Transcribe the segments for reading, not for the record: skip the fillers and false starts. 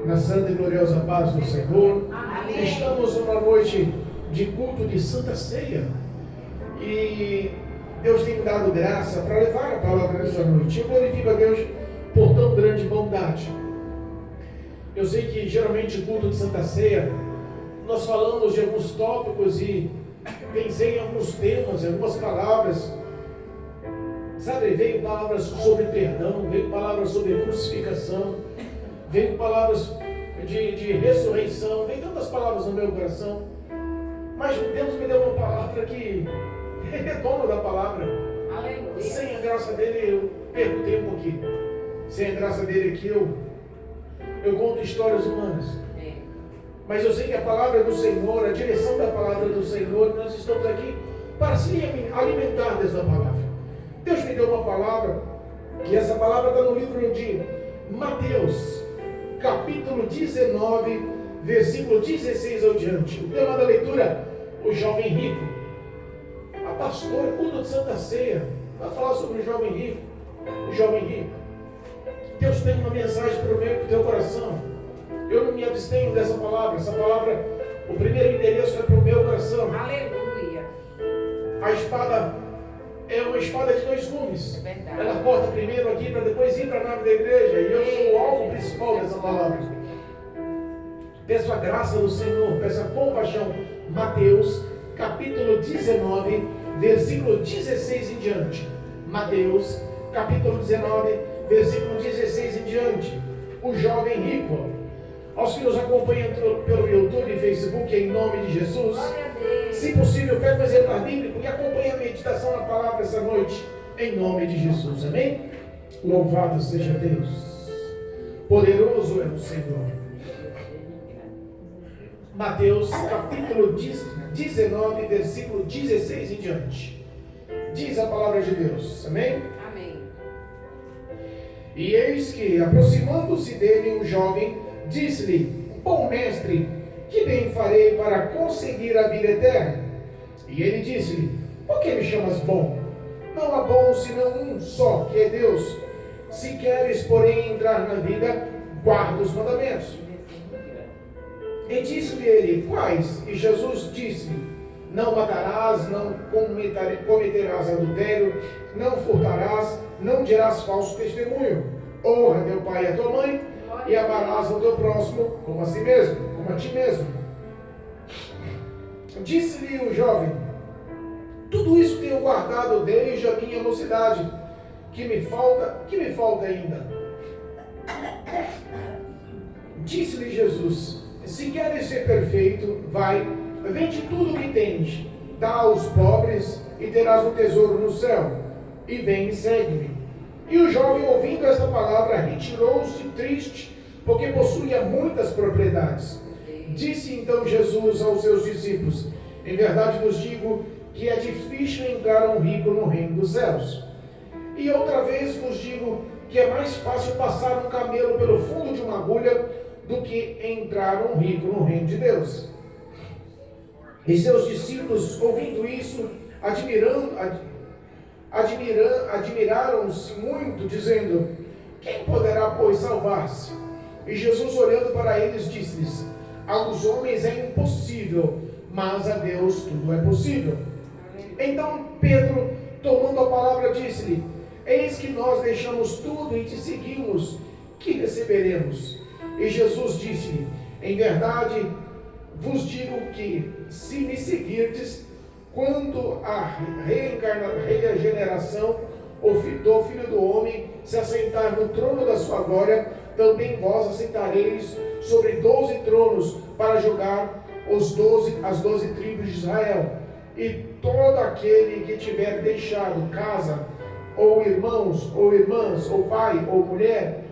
Na santa e gloriosa paz do Senhor. Amém. Estamos numa noite de culto de Santa Ceia e Deus tem me dado graça para levar a palavra nessa noite. Eu glorifico a Deus por tão grande bondade. Eu sei que geralmente culto de Santa Ceia nós falamos de alguns tópicos e pensei em alguns temas, em algumas palavras. Sabe, veio palavras sobre perdão, veio palavras sobre crucificação, veio palavras de ressurreição, veio tantas palavras no meu coração, mas Deus me deu uma palavra que é dono da palavra. Aleluia. Sem a graça dele eu perco tempo aqui, sem a graça dele aqui eu conto histórias humanas, mas eu sei que a palavra do Senhor, a direção da palavra do Senhor, nós estamos aqui para se alimentar dessa palavra. Deus me deu uma palavra, que essa palavra está no livro de Mateus, capítulo 19, versículo 16 ao diante. O tema da leitura, o jovem rico. A pastora, culto de Santa Ceia, vai falar sobre o jovem rico. O jovem rico. Deus tem uma mensagem para o meu e para o teu coração. Eu não me abstenho dessa palavra. Essa palavra, o primeiro endereço é para o meu coração. Aleluia. A espada é uma espada de dois gumes. É, ela corta primeiro aqui para depois ir para a nave da igreja. E eu sou o alvo principal dessa palavra. Peço a graça do Senhor, peço a compaixão. Mateus, capítulo 19, versículo 16 em diante. Mateus, capítulo 19, versículo 16 em diante. O jovem rico. Aos que nos acompanham pelo YouTube e Facebook, em nome de Jesus, se possível, pega um exemplar bíblico e acompanhe a meditação na palavra essa noite, em nome de Jesus, amém? Louvado seja Deus, poderoso é o Senhor. Mateus capítulo 19, versículo 16 em diante, diz a palavra de Deus, amém? Amém. E eis que, aproximando-se dele um jovem, disse-lhe: bom mestre, que bem farei para conseguir a vida eterna? E ele disse-lhe: por que me chamas bom? Não há bom senão um só, que é Deus. Se queres, porém, entrar na vida, guarda os mandamentos. E disse-lhe ele: quais? E Jesus disse-lhe: não matarás, não cometerás adultério, não furtarás, não dirás falso testemunho, honra teu pai e a tua mãe, e amarás o teu próximo como a si mesmo, como a ti mesmo. Disse-lhe o jovem: tudo isso tenho guardado desde a minha mocidade. Que me falta ainda? Disse-lhe Jesus: se queres ser perfeito, vai, vende tudo o que tens, dá aos pobres e terás um tesouro no céu, e vem e segue-me. E o jovem, ouvindo esta palavra, retirou-se triste, porque possuía muitas propriedades. Disse então Jesus aos seus discípulos: em verdade vos digo que é difícil entrar um rico no reino dos céus. E outra vez vos digo que é mais fácil passar um camelo pelo fundo de uma agulha do que entrar um rico no reino de Deus. E seus discípulos, ouvindo isso, admiraram-se muito, dizendo: quem poderá, pois, salvar-se? E Jesus, olhando para eles, disse-lhes: aos homens é impossível, mas a Deus tudo é possível. Então Pedro, tomando a palavra, disse-lhe: eis que nós deixamos tudo e te seguimos, que receberemos? E Jesus disse-lhe: em verdade vos digo que, se me seguirdes, quando a regeneração do Filho do Homem se assentar no trono da sua glória, também vós assentareis sobre 12 tronos para julgar as 12 tribos de Israel. E todo aquele que tiver deixado casa, ou irmãos, ou irmãs, ou pai, ou mulher,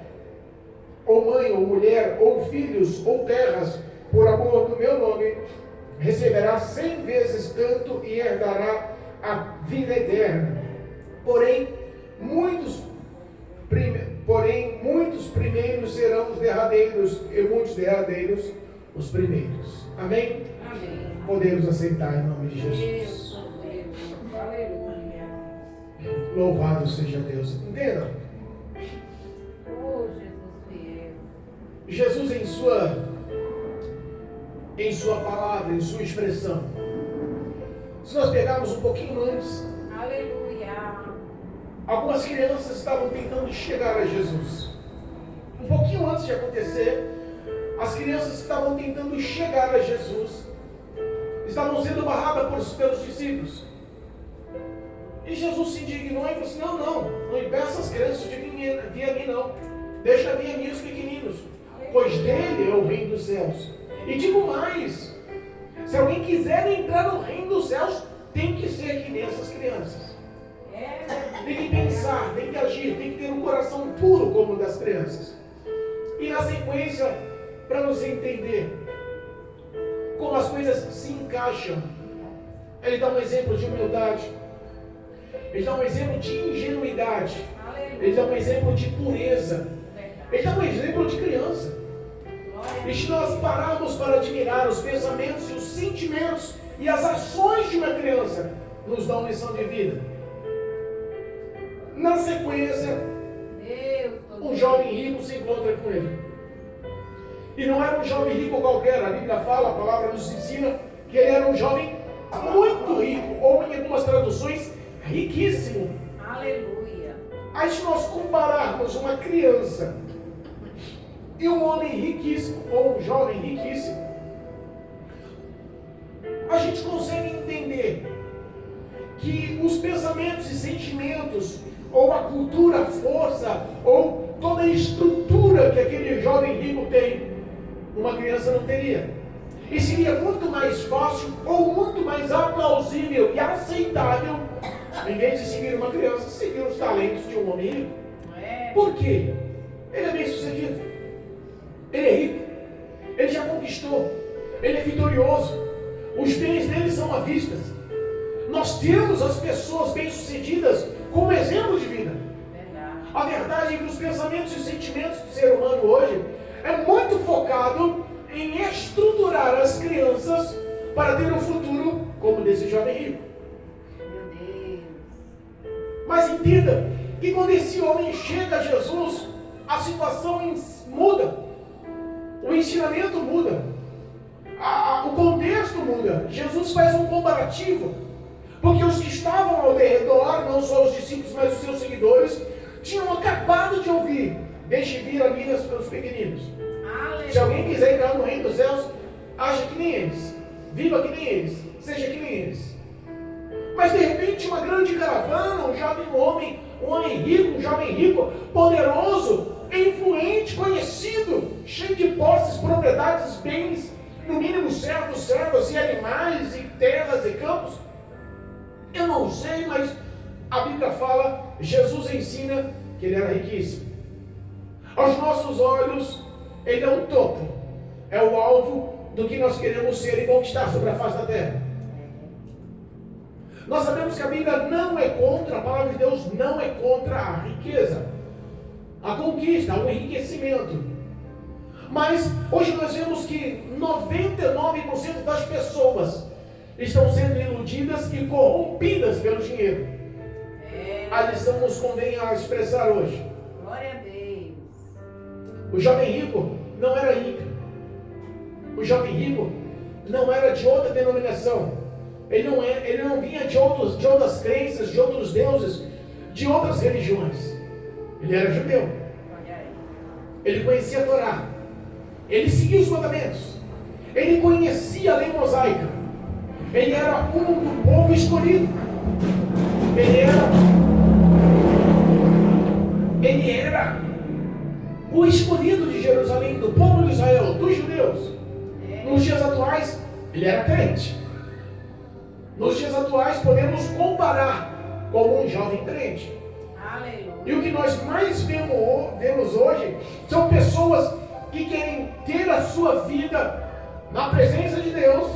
ou mãe, ou mulher, ou filhos, ou terras, por amor do meu nome, receberá 100 vezes tanto e herdará a vida eterna. Porém, muitos primeiros serão os derradeiros, e muitos derradeiros os primeiros. Amém? Amém. Podemos aceitar em nome de Jesus. Aleluia. Louvado seja Deus. Entendam? Oh, Jesus fiel. Jesus em sua palavra, em sua expressão. Se nós pegarmos um pouquinho antes, Aleluia. Algumas crianças estavam tentando chegar a Jesus. Um pouquinho antes de acontecer, as crianças estavam tentando chegar a Jesus, estavam sendo barradas pelos discípulos. E Jesus se indignou e falou assim: não impeça as crianças de vir a mim não. Deixa vir a mim os pequeninos, pois dele é o reino dos céus. E digo mais, se alguém quiser entrar no reino dos céus, tem que ser que nem essas crianças. Tem que pensar, tem que agir, tem que ter um coração puro como o das crianças. E na sequência, para você entender como as coisas se encaixam, ele dá um exemplo de humildade, ele dá um exemplo de ingenuidade, ele dá um exemplo de pureza, ele dá um exemplo de criança. E se nós pararmos para admirar os pensamentos e os sentimentos e as ações de uma criança, nos dão lição de vida. Na sequência, um jovem rico se encontra com ele. E não era um jovem rico qualquer. A Bíblia fala, a palavra nos ensina que ele era um jovem muito rico, ou em algumas traduções, riquíssimo. Aleluia. Aí se nós compararmos uma criança e um homem riquíssimo, ou um jovem riquíssimo, a gente consegue entender que os pensamentos e sentimentos, ou a cultura, a força, ou toda a estrutura que aquele jovem rico tem, uma criança não teria. E seria muito mais fácil, ou muito mais aplausível e aceitável, em vez de seguir uma criança, seguir os talentos de um homem rico. Por quê? Ele é bem sucedido, ele é rico, ele já conquistou, ele é vitorioso, os bens dele são à vista. Nós temos as pessoas bem-sucedidas como exemplo de vida. A verdade é que os pensamentos e os sentimentos do ser humano hoje é muito focado em estruturar as crianças para ter um futuro como desse jovem rico. Meu Deus. Mas entenda que quando esse homem chega a Jesus, a situação muda, o ensinamento muda, o contexto muda. Jesus faz um comparativo, porque os que estavam ao redor, não só os discípulos, mas os seus seguidores, tinham acabado de ouvir: deixe vir a mim os pequeninos. Aleluia. Se alguém quiser entrar no reino dos céus, haja que nem eles, viva que nem eles, seja que nem eles. Mas de repente uma grande caravana, um homem rico, um jovem rico, poderoso, influente, conhecido, cheio de posses, propriedades, bens, no mínimo servos e animais, e terras e campos. Eu não sei, mas a Bíblia fala, Jesus ensina que ele era riquíssimo. Aos nossos olhos, ele é o topo, é o alvo do que nós queremos ser e conquistar sobre a face da terra. Nós sabemos que a Bíblia não é contra, a palavra de Deus não é contra a riqueza, a conquista, o enriquecimento. Mas hoje nós vemos que 99% das pessoas estão sendo iludidas e corrompidas pelo dinheiro. A lição nos convém a expressar hoje. Glória a Deus. O jovem rico não era ímpio. O jovem rico não era de outra denominação. Ele não vinha de outras crenças, de outros deuses, de outras religiões. Ele era judeu. Ele conhecia a Torá. Ele seguia os mandamentos. Ele conhecia a lei mosaica. Ele era um do povo escolhido. Ele era o escolhido de Jerusalém, do povo de Israel, dos judeus. Nos dias atuais, ele era crente. Nos dias atuais, podemos comparar como um jovem crente. Aleluia. E o que nós mais vemos hoje são pessoas que querem ter a sua vida na presença de Deus,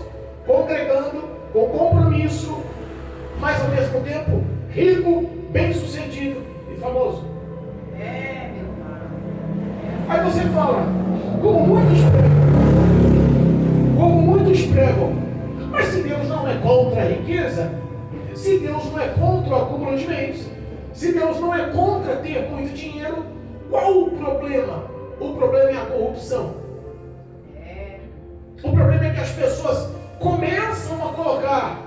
congregando, com compromisso, mas ao mesmo tempo rico, bem-sucedido e famoso. Meu Pai. Aí você fala, como muitos pregam, mas se Deus não é contra a riqueza, se Deus não é contra o acúmulo de bens, se Deus não é contra ter muito dinheiro, qual o problema O problema é a corrupção. O problema é que as pessoas começam a colocar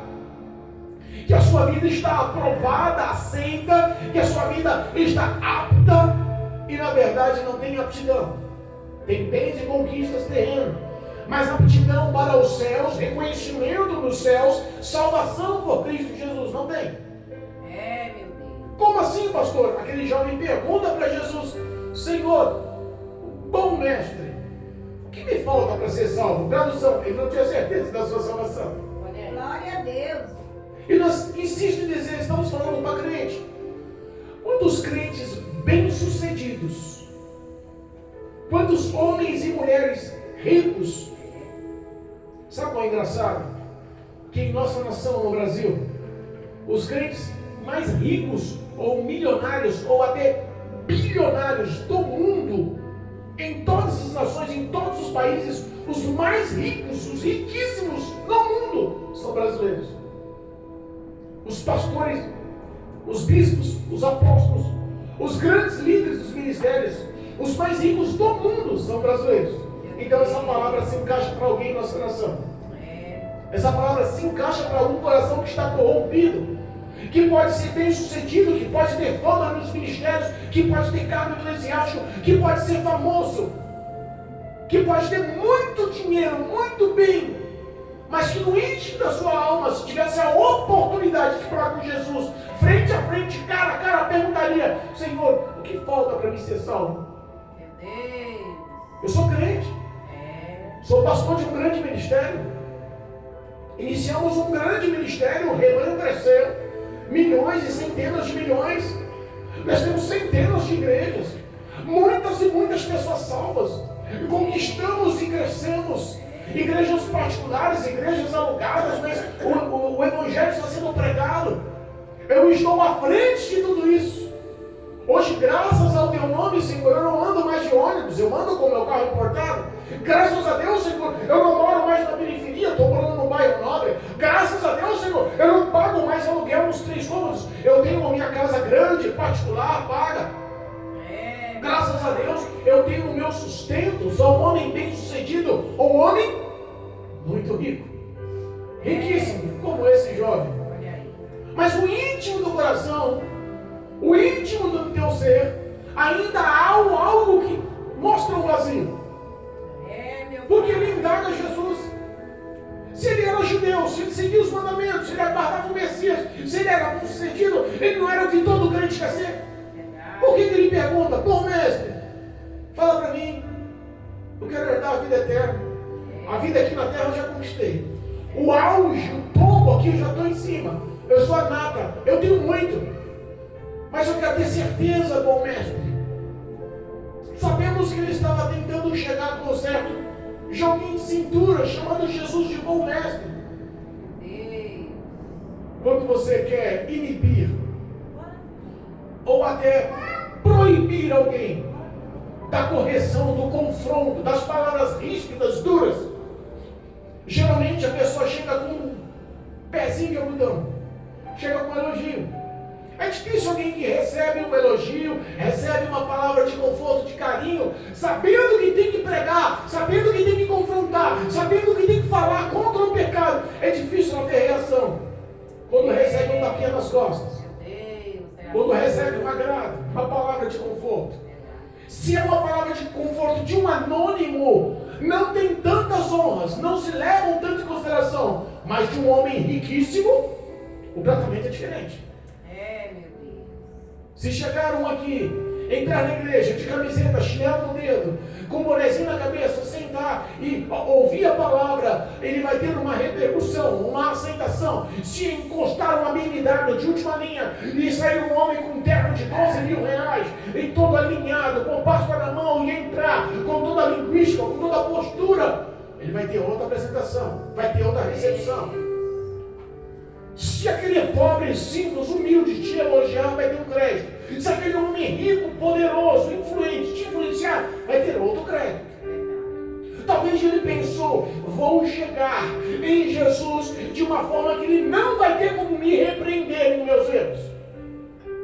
que a sua vida está aprovada, aceita, que a sua vida está apta, e na verdade não tem aptidão. Tem bens e conquistas terrenas, mas aptidão para os céus, reconhecimento dos céus, salvação por Cristo Jesus, não tem. Meu Deus. Como assim, pastor? Aquele jovem pergunta para Jesus: Senhor, bom mestre, o que me falta para ser salvo? Tradução, ele não tinha certeza da sua salvação. Glória a Deus. E nós insistimos em dizer, estamos falando para crente. Quantos crentes bem-sucedidos, quantos homens e mulheres ricos, sabe qual é engraçado? Que em nossa nação, no Brasil, os crentes mais ricos, ou milionários, ou até bilionários do mundo, em todas as nações, em todos os países, os mais ricos, os riquíssimos no mundo, são brasileiros. Os pastores, os bispos, os apóstolos, os grandes líderes dos ministérios, os mais ricos do mundo são brasileiros. Então essa palavra se encaixa para alguém em nossa nação. Essa palavra se encaixa para um coração que está corrompido, que pode ser bem sucedido, que pode ter fama nos ministérios, que pode ter cargo eclesiástico, que pode ser famoso, que pode ter muito dinheiro, muito bem, mas que no íntimo da sua alma, se tivesse a oportunidade de falar com Jesus, frente a frente, cara a cara, perguntaria: Senhor, o que falta para mim ser salvo? Meu Deus. Eu sou crente, sou pastor de um grande ministério, iniciamos um grande ministério, o rebanho cresceu, milhões e centenas de milhões, nós temos centenas de igrejas, muitas e muitas pessoas salvas, conquistamos e crescemos, igrejas particulares, igrejas alugadas, mas o evangelho está sendo pregado. Eu estou à frente de tudo isso. Hoje, graças ao teu nome, Senhor, eu não ando mais de ônibus, eu ando com o meu carro importado. Graças a Deus, Senhor, eu não moro mais na periferia, estou morando no bairro nobre. Graças a Deus, Senhor, eu não pago mais aluguel nos 3 cômodos. Eu tenho a minha casa grande, particular, paga. Graças a Deus, eu tenho o meu sustento. Sou um homem bem-sucedido, um homem muito rico, riquíssimo, como esse jovem. Mas o íntimo do coração, o íntimo do teu ser, ainda há algo que mostra um vazio. Porque ele indaga Jesus. Se ele era judeu, se ele seguia os mandamentos, se ele aguardava o Messias, se ele era bem-sucedido, ele não era o que todo crente quer ser. Por que ele pergunta: bom mestre, fala para mim, eu quero herdar a vida eterna. A vida aqui na terra eu já conquistei. O auge, o topo aqui eu já estou em cima. Eu sou a nata, eu tenho muito. Mas eu quero ter certeza, bom mestre. Sabemos que ele estava tentando chegar com um certo joguinho de cintura, chamando Jesus de bom mestre. Quando você quer inibir ou até proibir alguém da correção, do confronto, das palavras ríspidas, duras, geralmente a pessoa chega com um pezinho de algodão, chega com um elogio. É difícil alguém que recebe um elogio, recebe uma palavra de conforto, de carinho, sabendo que tem que pregar, sabendo que tem que confrontar, sabendo que tem que falar contra o pecado. É difícil ela ter reação quando recebe um tapinha nas costas, quando recebe um agrado, uma palavra de conforto. Se é uma palavra de conforto de um anônimo, não tem tantas honras, não se levam tanto em consideração. Mas de um homem riquíssimo, o tratamento é diferente. Se chegaram aqui, entrar na igreja de camiseta, chinelo no dedo, com um bonezinho na cabeça, sentar e ouvir a palavra, ele vai ter uma repercussão, uma aceitação. Se encostar uma BMW de última linha e sair um homem com um terno de 12 mil reais, e todo alinhado, com pasta na mão, e entrar com toda a linguística, com toda a postura, ele vai ter outra apresentação, vai ter outra recepção. Se aquele pobre, simples, humilde te elogiar, vai ter um crédito. Se aquele homem rico, poderoso, influente te influenciar, vai ter outro crédito. Talvez ele pensou: vou chegar em Jesus de uma forma que ele não vai ter como me repreender nos meus erros.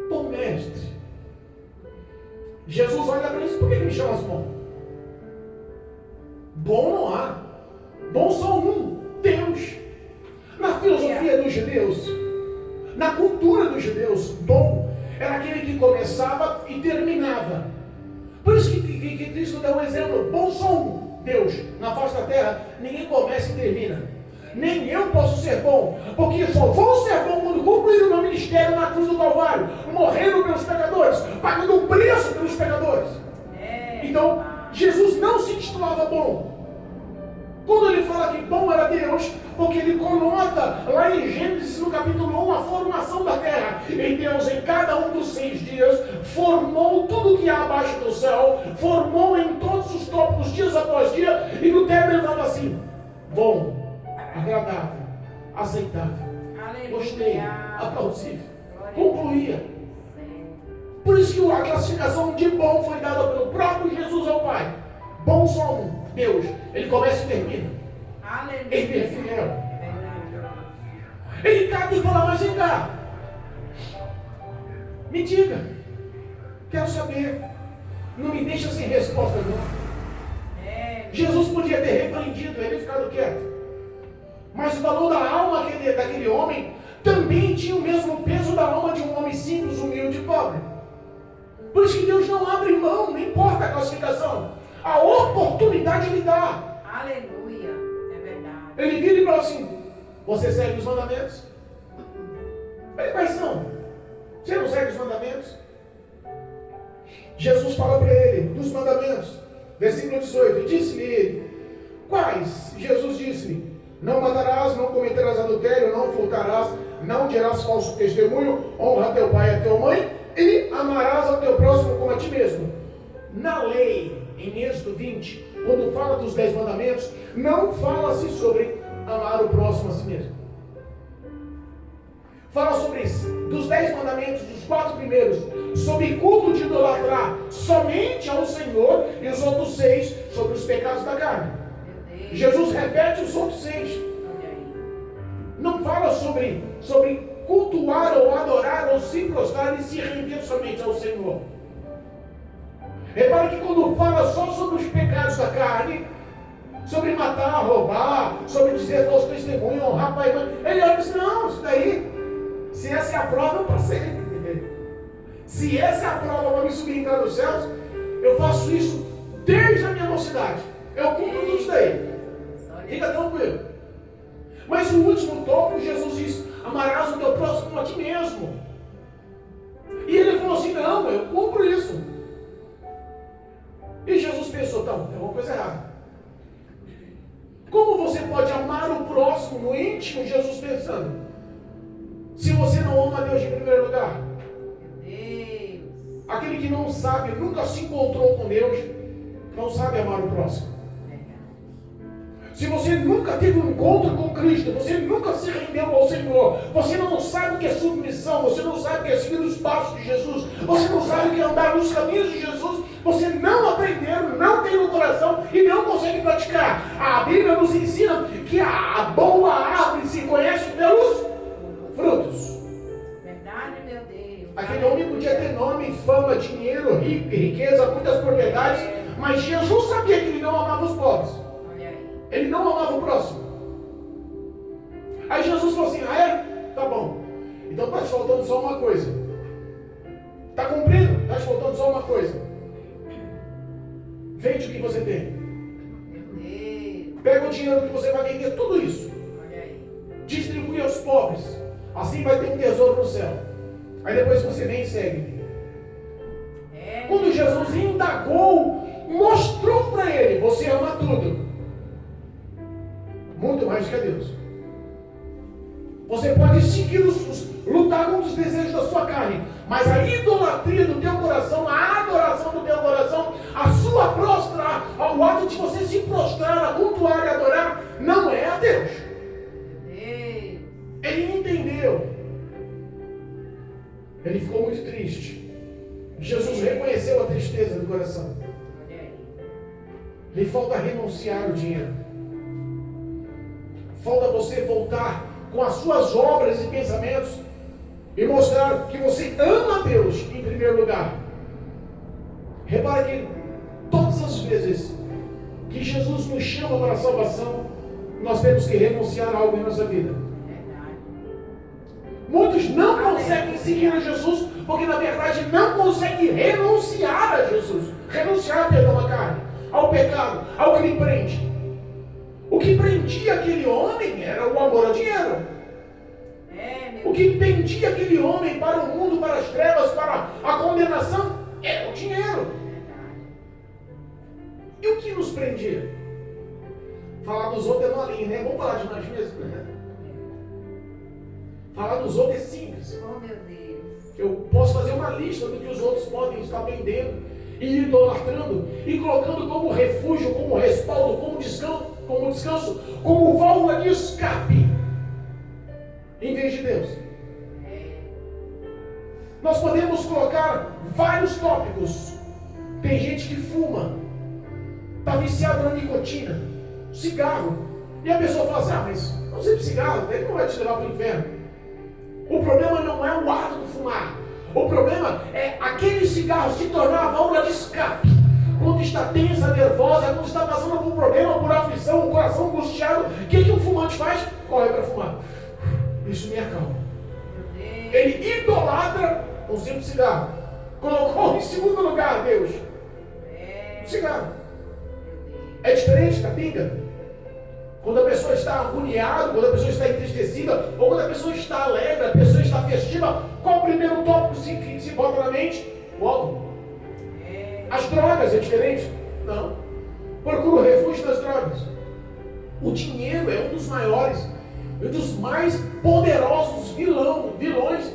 Bom mestre, Jesus olha para isso: por que ele me chama bom? Bom não há. Bom só um, Deus. Na filosofia dos judeus, na cultura dos judeus, bom era aquele que começava e terminava. Por isso que Cristo dá um exemplo. Bom só um, Deus. Na face da terra, ninguém começa e termina. Nem eu posso ser bom, porque só vou ser bom quando concluir o meu ministério na cruz do Calvário, morrendo pelos pecadores, pagando o preço pelos pecadores. Então, Jesus não se intitulava bom. Quando ele fala que bom era Deus, porque ele conota lá em Gênesis, no capítulo 1, a formação da terra. E Deus, em cada um dos 6 dias, formou tudo que há abaixo do céu, formou em todos os tópicos, dias após dia, e no término ele falava assim: bom, agradável, aceitável, gostei, aplausível, concluía. Por isso que a classificação de bom foi dada pelo próprio Jesus ao Pai. Bom só um, Deus. Ele começa e termina. Ele é fiel. Ele cata e fala: mas vem cá, me diga, quero saber. Não me deixa sem resposta não. Jesus podia ter repreendido ele e ficado quieto, mas o valor da alma daquele homem também tinha o mesmo peso da alma de um homem simples, humilde e pobre. Por isso que Deus não abre mão, não importa a classificação. A oportunidade Ele dá. Aleluia, é verdade. Ele vira e fala assim: você segue os mandamentos? Quais são? Você não segue os mandamentos? Jesus fala para ele dos mandamentos. Versículo 18: disse-lhe ele: quais? Jesus disse-lhe: não matarás, não cometerás adultério, não furtarás, não dirás falso testemunho, honra teu pai e a tua mãe, e amarás ao teu próximo como a ti mesmo. Na lei, em Êxodo 20, quando fala dos 10 mandamentos, não fala-se sobre amar o próximo a si mesmo. Fala sobre isso, dos 10 mandamentos, dos 4 primeiros, sobre culto de idolatrar somente ao Senhor, e os outros 6 sobre os pecados da carne. Jesus repete os outros 6. Não fala sobre cultuar ou adorar ou se prostrar e se render somente ao Senhor. Repare que quando fala só sobre os pecados da carne, sobre matar, roubar, sobre dizer falso testemunho, honrar pai e mãe, ele olha e diz: não, isso daí, se essa é a prova, eu passei. Se essa é a prova para me subir e entrar nos céus, eu faço isso desde a minha mocidade. Eu cumpro tudo isso daí. Fica tranquilo. Mas o último tópico, Jesus diz: amarás o teu próximo como a ti mesmo. E ele falou assim: não, eu cumpro isso. E Jesus pensou: tá, tem alguma coisa errada. Como você pode amar o próximo no íntimo? Jesus pensando, se você não ama a Deus em primeiro lugar. Deus. Aquele que não sabe, nunca se encontrou com Deus, não sabe amar o próximo. Se você nunca teve um encontro com Cristo, você nunca se rendeu ao Senhor, você não sabe o que é submissão, você não sabe o que é seguir os passos de Jesus, você não sabe o que é andar nos caminhos de Jesus, você não aprendeu, não tem no coração e não consegue praticar. A Bíblia nos ensina que a boa árvore se conhece pelos frutos. Verdade, meu Deus. Aquele homem podia ter nome, fama, dinheiro, riqueza, muitas propriedades, mas Jesus sabia que ele não amava os pobres. Ele não amava o próximo. Aí Jesus falou assim: ah é? Tá bom. Então está te faltando só uma coisa. Está cumprindo? Está te faltando só uma coisa. Vende o que você tem. Pega o dinheiro que você vai vender, tudo isso. Distribui aos pobres. Assim vai ter um tesouro no céu. Aí depois você vem e segue. Quando Jesus indagou, mostrou para ele: você ama tudo. Muito mais que a Deus. Você pode seguir lutar contra os desejos da sua carne, mas a idolatria do teu coração, a adoração do teu coração, a sua prostrar, o ato de você se prostrar, a cultuar e adorar, não é a Deus. Ele entendeu. Ele ficou muito triste. Jesus reconheceu a tristeza do coração. Lhe falta renunciar o dinheiro. Falta você voltar com as suas obras e pensamentos e mostrar que você ama Deus em primeiro lugar. Repare que todas as vezes que Jesus nos chama para a salvação, nós temos que renunciar a algo em nossa vida. Muitos não conseguem seguir a Jesus porque na verdade não conseguem renunciar a Jesus. Renunciar, perdão, à carne, ao pecado, ao que lhe prende. O que prendia aquele homem era o amor ao dinheiro. O que prendia aquele homem para o mundo, para as trevas, para a condenação, era o dinheiro. E o que nos prendia? Falar dos outros é molinho, né? Vamos falar de nós mesmos, né? Falar dos outros é simples. Oh, meu Deus. Eu posso fazer uma lista do que os outros podem estar vendendo e idolatrando e colocando como refúgio, como respaldo, como descanso, como válvula de escape, em vez de Deus. Nós podemos colocar vários tópicos. Tem gente que fuma, está viciado na nicotina, cigarro, e a pessoa fala assim: mas não sei de cigarro, ele não vai te levar para o inferno. O problema não é o ato de fumar. O problema é aquele cigarro se tornar a válvula de escape. Quando está tensa, nervosa, quando está passando por um problema, por aflição, o coração angustiado, o que um fumante faz? Corre para fumar. Isso me acalma. Ele idolatra um simples cigarro. Colocou em segundo lugar Deus. O cigarro. É diferente da pinga. Quando a pessoa está agoniada, quando a pessoa está entristecida, ou quando a pessoa está alegre, a pessoa está festiva, qual o primeiro tópico que se bota na mente? O álcool. As drogas é diferente? Não. Procura refúgio nas drogas. O dinheiro é um dos maiores, um dos mais poderosos vilões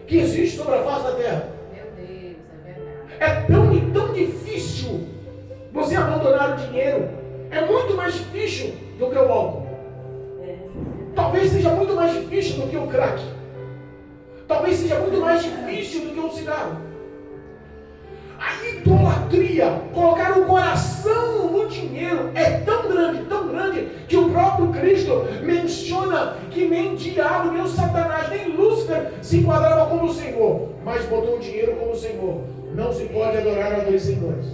que existe sobre a face da terra. Meu Deus, é verdade. É tão difícil você abandonar o dinheiro. É muito mais difícil do que o álcool. Talvez seja muito mais difícil do que o crack. Talvez seja muito mais difícil do que um cigarro. A idolatria, colocar o coração no dinheiro, é tão grande, que o próprio Cristo menciona que nem diabo, nem o Satanás, nem Lúcifer se enquadrava como o Senhor, mas botou o dinheiro como o Senhor. Não se pode adorar a dois senhores.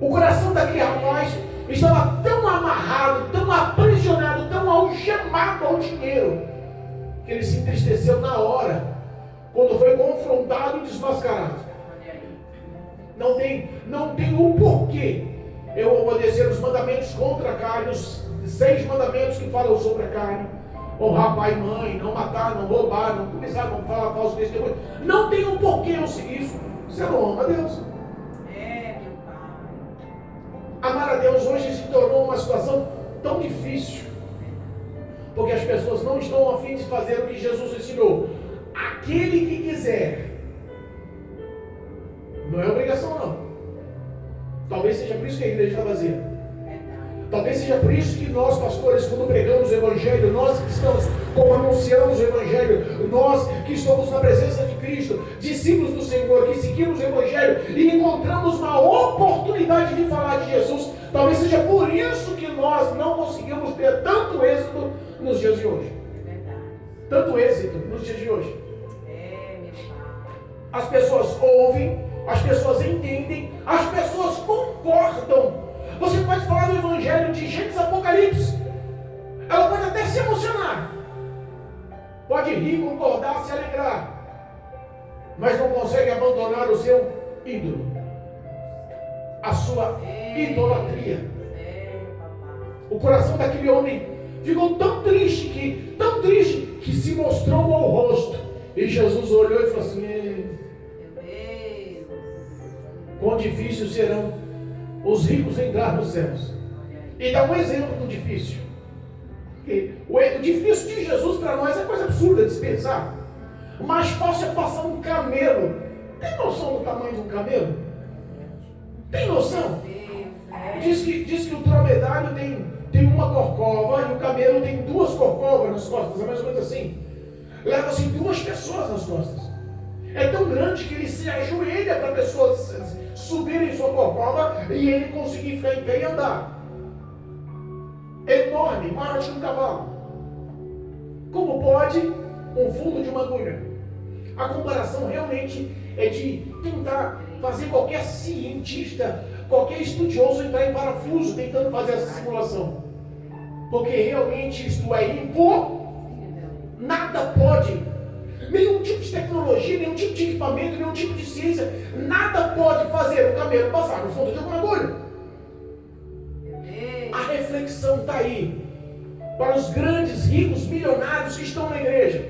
O coração daquele rapaz estava tão amarrado, tão aprisionado, tão algemado ao dinheiro, que ele se entristeceu na hora, quando foi confrontado e desmascarado. Não tem o porquê eu obedecer os mandamentos contra a carne, os 6 mandamentos que falam sobre a carne: honrar pai e mãe, não matar, não roubar, não cobiçar, não falar falso testemunho. Não tem o porquê eu seguir isso. Você não ama a Deus. Amar a Deus hoje se tornou uma situação tão difícil, porque as pessoas não estão a fim de fazer o que Jesus ensinou. Aquele que quiser, não é obrigação não. Talvez seja por isso que a igreja está vazia. Talvez seja por isso que nós, pastores, quando pregamos o Evangelho, nós que estamos, como anunciamos o Evangelho, nós que estamos na presença de Cristo, discípulos do Senhor, que seguimos o Evangelho e encontramos uma oportunidade de falar de Jesus, talvez seja por isso que nós não conseguimos ter tanto êxito nos dias de hoje. Tanto êxito nos dias de hoje. As pessoas ouvem, as pessoas entendem, as pessoas concordam. Você pode falar do Evangelho de Gênesis Apocalipse, ela pode até se emocionar, pode rir, concordar, se alegrar, mas não consegue abandonar o seu ídolo, a sua idolatria. O coração daquele homem ficou tão triste que se mostrou ao rosto, e Jesus olhou e falou assim: quão difícil serão os ricos entrar nos céus. E dá um exemplo do difícil. O difícil de Jesus para nós é coisa absurda de se pensar. O mais fácil é passar um camelo. Tem noção do tamanho de um camelo? Tem noção? Diz que o dromedário tem uma corcova e o camelo tem 2 corcovas nas costas, é mais ou menos assim. Leva-se 2 pessoas nas costas. É tão grande que ele se ajoelha para a pessoa subir em sua corcova e ele conseguir ficar em pé e andar. É enorme, maior que um cavalo. Como pode um fundo de uma agulha? A comparação realmente é de tentar fazer qualquer cientista, qualquer estudioso entrar em parafuso tentando fazer essa simulação. Porque realmente isto é impossível. Nada pode, nenhum tipo de tecnologia, nenhum tipo de equipamento, nenhum tipo de ciência, nada pode fazer o camelo passar no fundo de uma agulha. A reflexão está aí para os grandes, ricos, milionários que estão na igreja,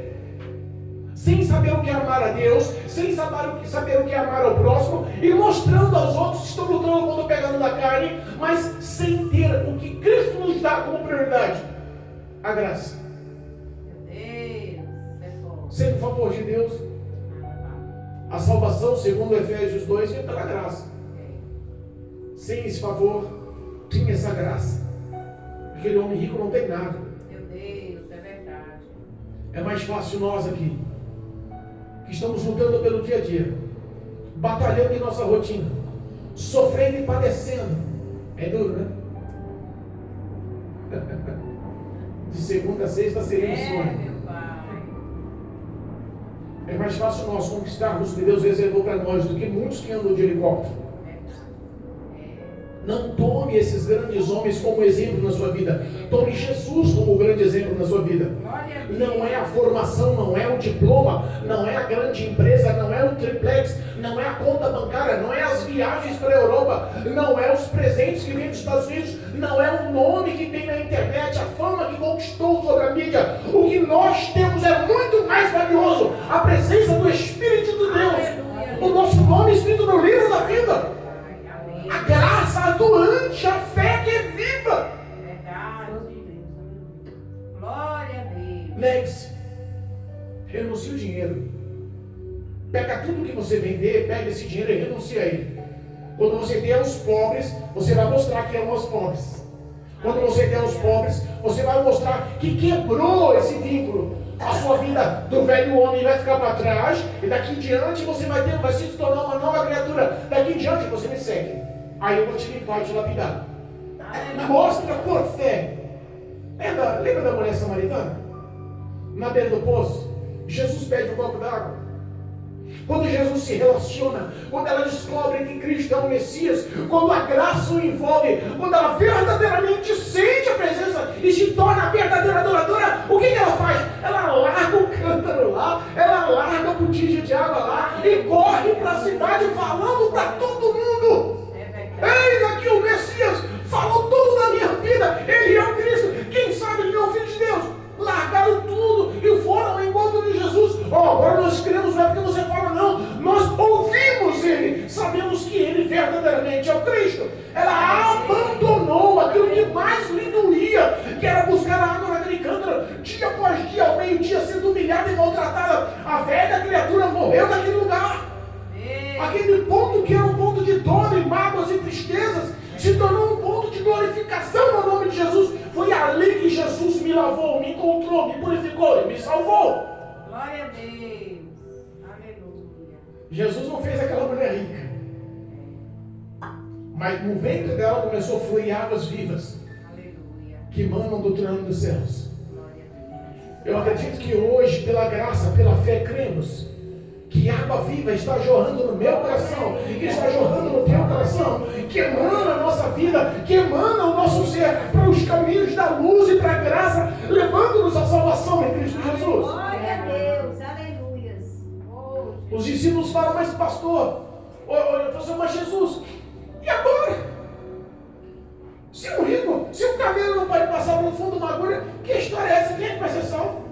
sem saber o que é amar a Deus, sem saber o que é amar ao próximo, e mostrando aos outros que estão lutando contra o pecado da carne, mas sem ter o que Cristo nos dá como prioridade: a graça. Ser o favor de Deus. A salvação, segundo Efésios 2, vem pela graça. Sem esse favor, sem essa graça, aquele homem rico não tem nada. Meu Deus, é verdade. É mais fácil nós aqui, que estamos lutando pelo dia a dia, batalhando em nossa rotina, sofrendo e padecendo. É duro, né? De segunda a sexta seria um sonho. É mais fácil nós conquistarmos o que Deus reservou para nós do que muitos que andam de helicóptero. Não tome esses grandes homens como exemplo na sua vida. Tome Jesus como grande exemplo na sua vida. Não é a formação, não é o diploma, não é a grande empresa, não é o triplex, não é a conta bancária, não é as viagens para a Europa, não é os presentes que vêm dos Estados Unidos, não é o nome que tem na internet, a fama que conquistou sobre a mídia. O que nós temos é muito mais valioso: a presença do Espírito de Deus, o nosso nome escrito no livro da vida, a graça atuante, a fé que é viva. Glória a Deus. Negue-se, renuncie o dinheiro, pega tudo que você vender, pega esse dinheiro e renuncia a ele. Quando você der aos pobres, você vai mostrar que ama aos pobres. Quando você der aos pobres, você vai mostrar que quebrou esse vínculo. A sua vida do velho homem vai ficar para trás, e daqui em diante você vai se tornar uma nova criatura. Daqui em diante você me segue, aí eu vou te limpar e te lapidar. Mostra por fé. Lembra da mulher samaritana? Na beira do poço, Jesus pede um copo d'água. Quando Jesus se relaciona, quando ela descobre que Cristo é o Messias, quando a graça o envolve, quando ela verdadeiramente sente a presença e se torna a verdadeira adoradora, o que ela faz? Ela larga o cântaro lá, ela larga a botija de água lá e corre para a cidade falando para todo mundo: eis aqui o Messias, falou tudo da minha vida, ele é o Cristo, quem sabe ele é o Filho de Deus. Largaram tudo e foram ao encontro de Jesus. Agora nós cremos, não é porque você fala, não. Nós ouvimos ele, sabemos que ele verdadeiramente é o Cristo. Ela abandonou aquilo que mais lhe doía, que era buscar a água naquele cântaro, dia após dia, ao meio-dia, sendo humilhada e maltratada. A velha criatura morreu naquele lugar. Aquele ponto que era um ponto de dor e mágoas e tristezas, se tornou um ponto de glorificação no nome de Jesus. Foi ali que Jesus me lavou, me encontrou, me purificou e me salvou. Glória a Deus. Aleluia. Jesus não fez aquela mulher rica, mas no ventre dela começou a fluir águas vivas. Aleluia. Que manam do trono dos céus. Glória a Deus. Eu acredito que hoje, pela graça, pela fé, cremos que água viva está jorrando no meu coração, que está jorrando no teu coração, que emana a nossa vida, que emana o nosso ser para os caminhos da luz e para a graça, levando-nos à salvação em Cristo Jesus. Glória a Deus, aleluias. Os discípulos falam: mas pastor, mas Jesus, e agora? Se um rico, se um camelo não pode passar pelo fundo de uma agulha, que história é essa? Quem é que vai ser salvo?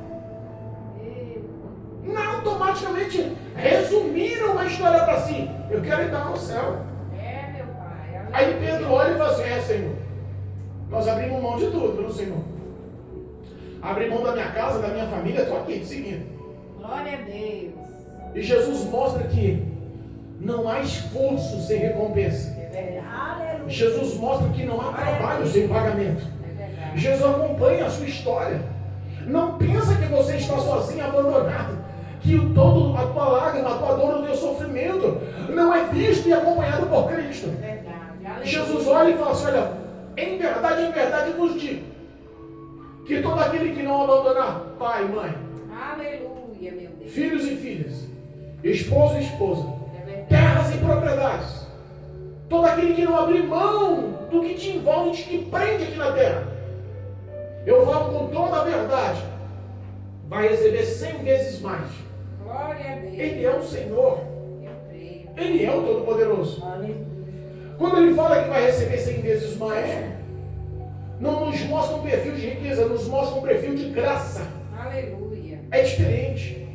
Não, automaticamente resumiram a história para si: eu quero entrar no céu. Meu Pai. Aí Pedro olha e fala assim: Senhor, nós abrimos mão de tudo pelo Senhor. Abri mão da minha casa, da minha família, estou aqui te seguindo. Glória a Deus. E Jesus mostra que não há esforço sem recompensa. Aleluia. Jesus mostra que não há trabalho sem pagamento. verdade. Jesus acompanha a sua história. Não pensa que você está sozinho, abandonado, que a tua lágrima, a tua dor, o teu sofrimento não é visto e acompanhado por Cristo. Verdade. Jesus olha e fala assim: olha, em verdade vos digo, que todo aquele que não abandonar pai, mãe, Aleluia, meu Deus. filhos e filhas, esposo e esposa, É verdade. terras e propriedades, todo aquele que não abrir mão do que te envolve, que prende aqui na terra, eu falo com toda a verdade, vai receber 100 vezes mais. Glória a Deus. Ele é o Senhor. Eu creio. Ele é o Todo-Poderoso. Aleluia. Quando ele fala que vai receber 100 vezes mais, não nos mostra um perfil de riqueza, nos mostra um perfil de graça. Aleluia. É diferente.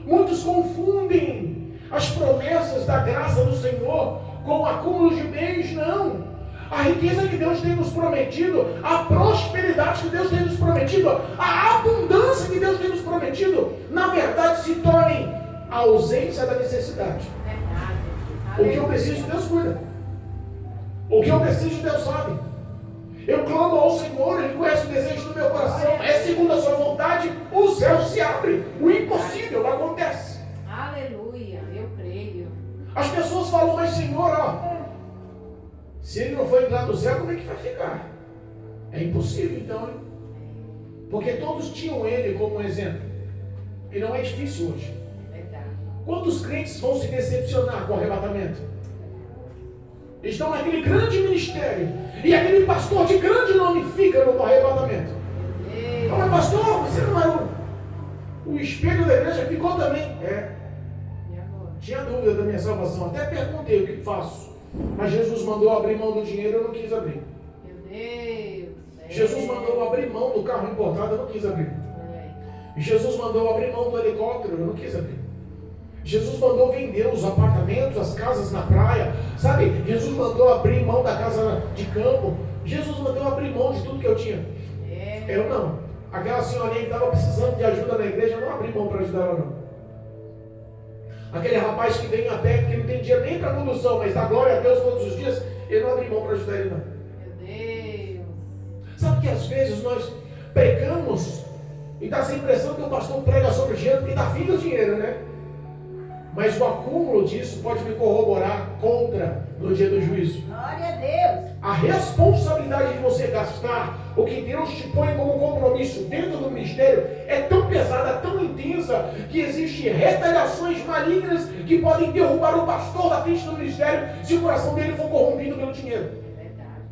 Muitos confundem as promessas da graça do Senhor com acúmulo de bens. Não. A riqueza que Deus tem nos prometido, a prosperidade que Deus tem nos prometido, a abundância que Deus tem nos prometido, na verdade se tornem a ausência da necessidade. Verdade. O que eu preciso, Deus cuida. O que eu preciso, Deus sabe. Eu clamo ao Senhor, Ele conhece o desejo do meu coração. É segundo a sua vontade, o céu se abre. O impossível acontece. Aleluia. Eu creio. As pessoas falam, mas Senhor, se Ele não foi lá do céu, como é que vai ficar? É impossível então, hein? Porque todos tinham Ele como exemplo. E não é difícil hoje. Verdade. Quantos crentes vão se decepcionar com o arrebatamento? Estão naquele grande ministério, e aquele pastor de grande nome fica no arrebatamento. Mas pastor, você não era o espelho da igreja? Ficou também. E agora? Tinha dúvida da minha salvação, até perguntei o que faço, mas Jesus mandou abrir mão do dinheiro, eu não quis abrir. Meu Deus. Jesus mandou abrir mão do carro importado, eu não quis abrir. Jesus mandou abrir mão do helicóptero, eu não quis abrir. Jesus mandou vender os apartamentos, as casas na praia, sabe? Jesus mandou abrir mão da casa de campo. Jesus mandou abrir mão de tudo que eu tinha. Eu não. Aquela senhorinha que estava precisando de ajuda na igreja, eu não abri mão para ajudar ela, não. Aquele rapaz que vem a pé, que não tem dinheiro nem para condução, mas dá glória a Deus todos os dias, eu não abri mão para ajudar ele, não. Meu Deus. Sabe que às vezes nós pregamos e dá essa impressão que o pastor prega sobre dinheiro e dá fim do dinheiro, né? Mas o acúmulo disso pode me corroborar contra no dia do juízo. Glória a Deus. A responsabilidade de você gastar o que Deus te põe como compromisso dentro do ministério é tão pesada, tão intensa, que existem retaliações malignas que podem derrubar o pastor da frente do ministério se o coração dele for corrompido pelo dinheiro. É verdade.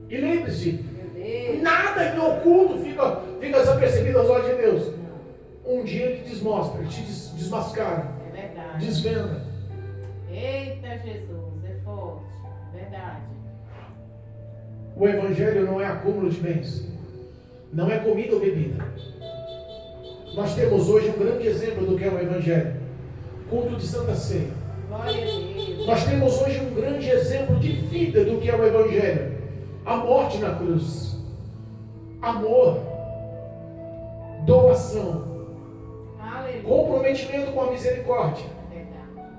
E lembre-se, Meu Deus. nada em oculto fica desapercebido aos olhos de Deus. Um dia ele desmostra, ele te desmascara. É verdade. Desvenda. Eita Jesus, é forte. Verdade. O Evangelho não é acúmulo de bens, não é comida ou bebida. Nós temos hoje um grande exemplo do que é o Evangelho: culto de Santa Ceia. Glória a Deus. Nós temos hoje um grande exemplo de vida do que é o Evangelho: a morte na cruz, amor, doação, Aleluia. comprometimento com a misericórdia. Verdade.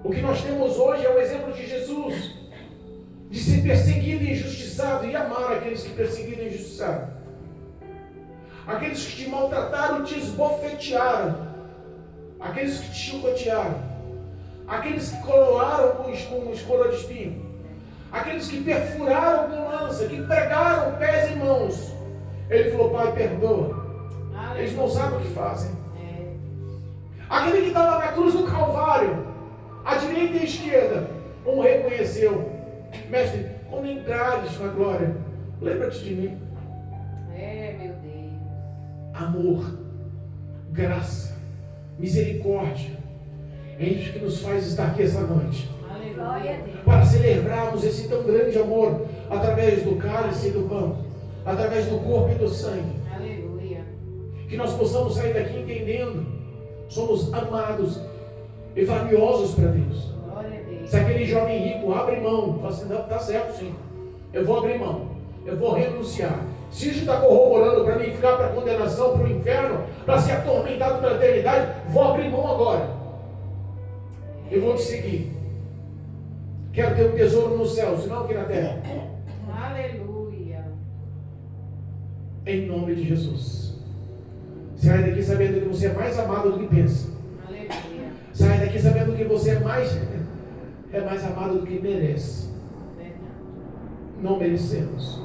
O que nós temos hoje é o exemplo de Jesus, de ser perseguido e injustiçado e amar aqueles que perseguiram e injustiçaram. Aqueles que te maltrataram, te esbofetearam. Aqueles que te chicotearam. Aqueles que coroaram com escora de espinho. Aqueles que perfuraram com lança, que pregaram pés e mãos. Ele falou: Pai, perdoa. Aleluia. Eles não sabem o que fazem. É. Aquele que estava na cruz do Calvário, à direita e à esquerda, um reconheceu: Mestre, quando entrares na glória, lembra-te de mim. Meu Deus. Amor, graça, misericórdia, é isso que nos faz estar aqui essa noite, Aleluia. para celebrarmos esse tão grande amor através do cálice e do pão, através do corpo e do sangue. Aleluia. Que nós possamos sair daqui entendendo: somos amados e valiosos para Deus. Glória a Deus. Se aquele jovem rico abre mão, fala assim: não, tá certo sim, eu vou abrir mão, eu vou renunciar. Se isso está corroborando para mim ficar para a condenação, para o inferno, para ser atormentado pela eternidade, vou abrir mão agora. Eu vou te seguir. Quero ter um tesouro no céu, senão aqui na terra. Aleluia. Em nome de Jesus. Sai daqui sabendo que você é mais amado do que pensa. Aleluia. Sai daqui sabendo que você é mais amado do que merece. Verdade. Não merecemos.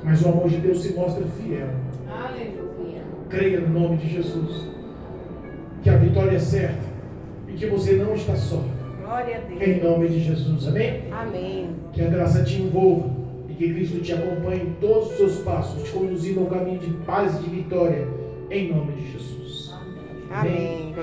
Mas o amor de Deus se mostra fiel. Aleluia. Creia no nome de Jesus, que a vitória é certa e que você não está só. Glória a Deus. Em nome de Jesus, amém? Amém. Que a graça te envolva e que Cristo te acompanhe em todos os seus passos, te conduzindo ao caminho de paz e de vitória, em nome de Jesus. Amém.